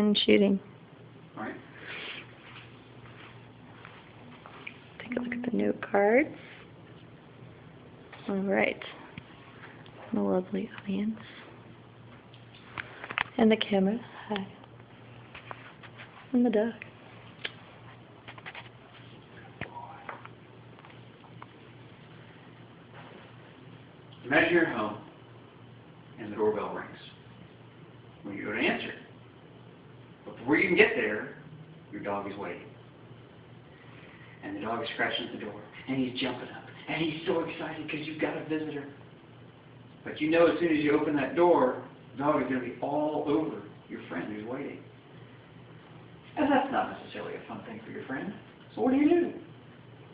and shooting. All right. Take a look at the note cards. All right. The lovely audience. And the camera. Hi. And the dog. Imagine you're at home and the doorbell rings. Well, you go to answer. But before you can get there, your dog is waiting. And the dog is scratching at the door, and he's jumping up, and he's so excited because you've got a visitor. But you know as soon as you open that door, the dog is going to be all over your friend who's waiting. And that's not necessarily a fun thing for your friend. So what do?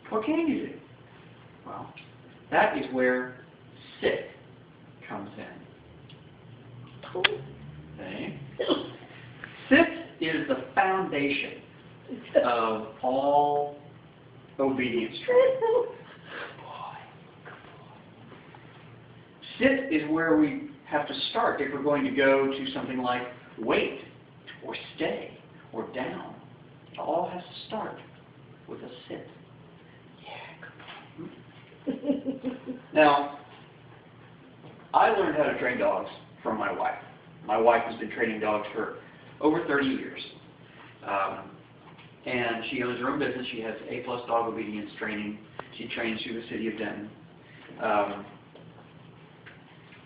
What can you do? Well, that is where sit comes in. Okay. Sit is the foundation of all obedience training. Sit is where we have to start if we're going to go to something like wait, or stay, or down. It all has to start with a sit. Yeah, Now, I learned how to train dogs from my wife. My wife has been training dogs for over 30 years. And she owns her own business. She has A+ dog obedience training. She trains through the city of Denton.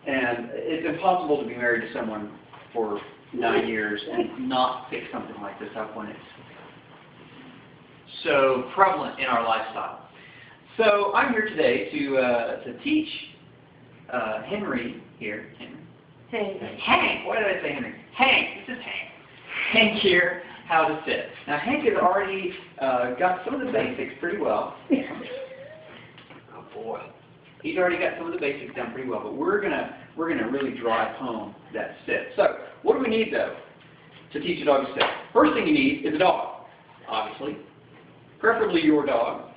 And it's impossible to be married to someone for 9 years and not pick something like this up when it's so prevalent in our lifestyle. So I'm here today to teach Henry here. Hank. Why did I say Henry? Hank. This is Hank. Hank here, how to sit. Now Hank has already got some of the basics pretty well. Oh boy. He's already got some of the basics done pretty well, but we're gonna really drive home that sit. So what do we need though to teach a dog to sit? First thing you need is a dog, obviously, preferably your dog.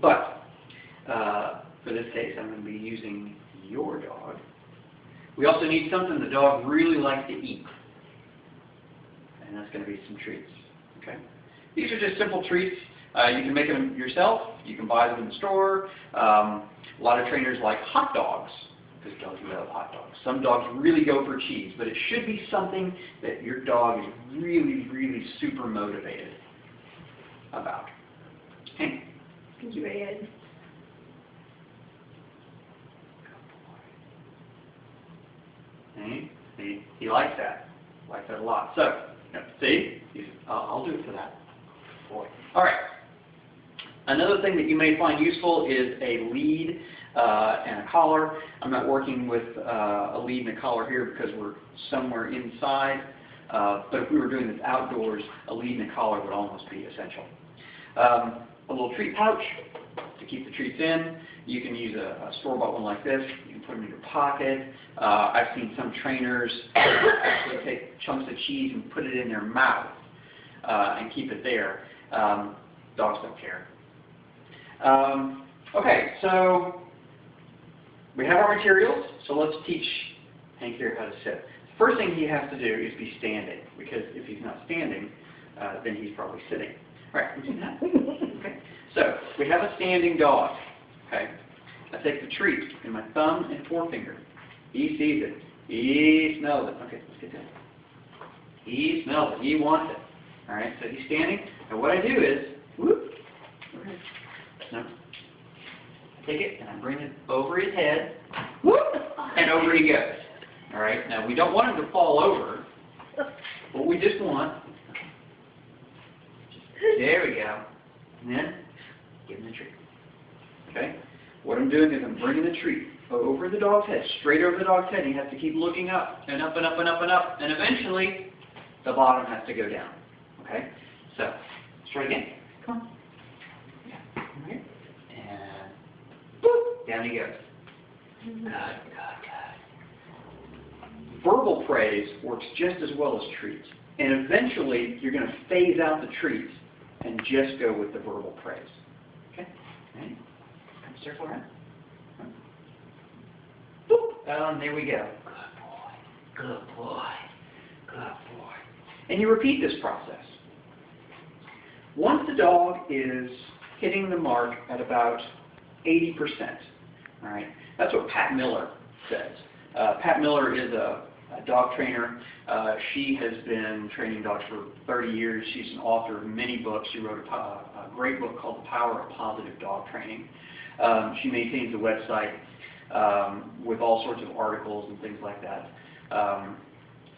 But for this case, I'm going to be using your dog. We also need something the dog really likes to eat, and that's going to be some treats. Okay? These are just simple treats. You can make them yourself. You can buy them in the store. A lot of trainers like hot dogs, because dogs love hot dogs. Some dogs really go for cheese, but it should be something that your dog is really, really super motivated about. Hank, Go ahead. He likes that. Likes that a lot. So, see? I'll do it for that. Boy. All right. Another thing that you may find useful is a lead and a collar. I'm not working with a lead and a collar here because we're somewhere inside. But if we were doing this outdoors, a lead and a collar would almost be essential. A little treat pouch to keep the treats in. You can use a store-bought one like this. You can put them in your pocket. I've seen some trainers actually take chunks of cheese and put it in their mouth and keep it there. Dogs don't care. Okay, so we have our materials, so let's teach Hank here how to sit. First thing he has to do is be standing, because if he's not standing, then he's probably sitting. All right, okay. So we have a standing dog. Okay, I take the treat in my thumb and forefinger. He sees it. He smells it. Okay, let's get that. He smells it. He wants it. All right, so he's standing, and what I do is, whoop. Okay. No. I take it and I bring it over his head, whoop, and over he goes. All right. Now we don't want him to fall over. What we just want. There we go. And then give him the treat. Okay. What I'm doing is I'm bringing the treat over the dog's head, straight over the dog's head. He has to keep looking up and up and up and up and up, and eventually the bottom has to go down. Okay. So let's try it again. Come on. Right. And boop, down he goes. Good, good, good. Verbal praise works just as well as treats. And eventually, you're going to phase out the treats and just go with the verbal praise. Okay? Ready? Come circle around. Boop. And there we go. Good boy. Good boy. Good boy. And you repeat this process. Once the dog is hitting the mark at about 80%, all right, that's what Pat Miller says. Pat Miller is a dog trainer. She has been training dogs for 30 years. She's an author of many books. She wrote a great book called The Power of Positive Dog Training. She maintains a website with all sorts of articles and things like that.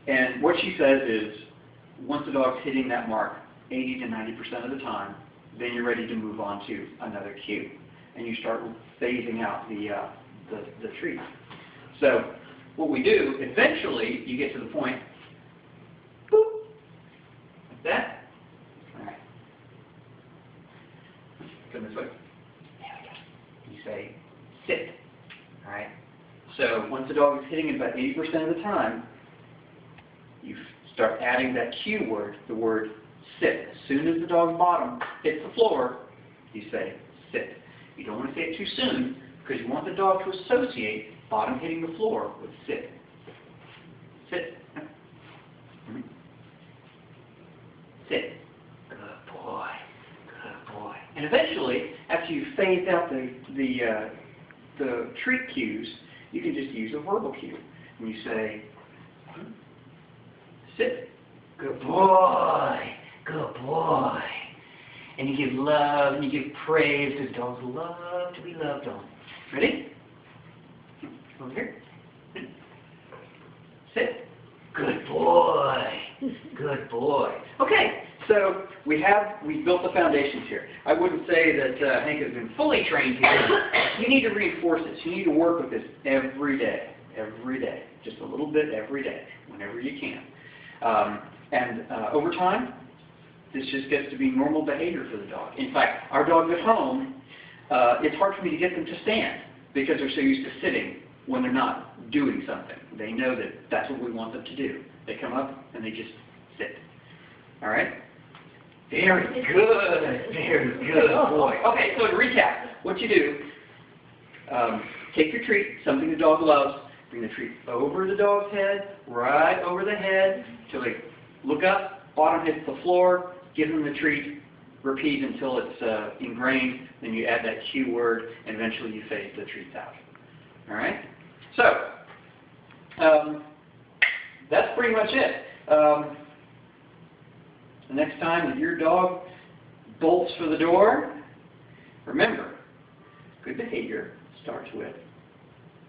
And what she says is, once the dog's hitting that mark 80 to 90% of the time, then you're ready to move on to another cue. And you start phasing out the treat. So what we do, eventually you get to the point, boop, like that. All right. Come this way. There we go. You say, sit. All right. So once the dog is hitting it about 80% of the time, you start adding that cue word, the word sit. As soon as the dog's bottom hits the floor, you say sit. You don't want to say it too soon because you want the dog to associate bottom hitting the floor with sit. Sit. Sit. Good boy. Good boy. And eventually, after you've phased out the treat cues, you can just use a verbal cue. And you say, sit. Good boy. Good boy. And you give love and you give praise because dogs love to be loved on. Ready? Over here. Sit. Good boy. Good boy. Okay, so we've built the foundations here. I wouldn't say that Hank has been fully trained here. You need to reinforce this. You need to work with this every day. Every day. Just a little bit every day, whenever you can. Over time, this just gets to be normal behavior for the dog. In fact, our dogs at home, it's hard for me to get them to stand because they're so used to sitting when they're not doing something. They know that that's what we want them to do. They come up and they just sit. All right? Very good. Very good, boy. Okay, so to recap, what you do, take your treat, something the dog loves, bring the treat over the dog's head, right over the head, till they look up, bottom hits the floor, give them the treat, repeat until it's ingrained, then you add that cue word, and eventually you phase the treats out. All right? So, that's pretty much it. The next time that your dog bolts for the door, remember, good behavior starts with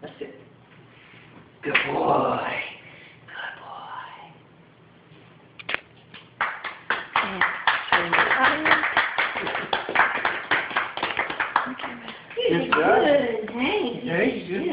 a sit. Good boy. Good boy. Good. Hey. Very good.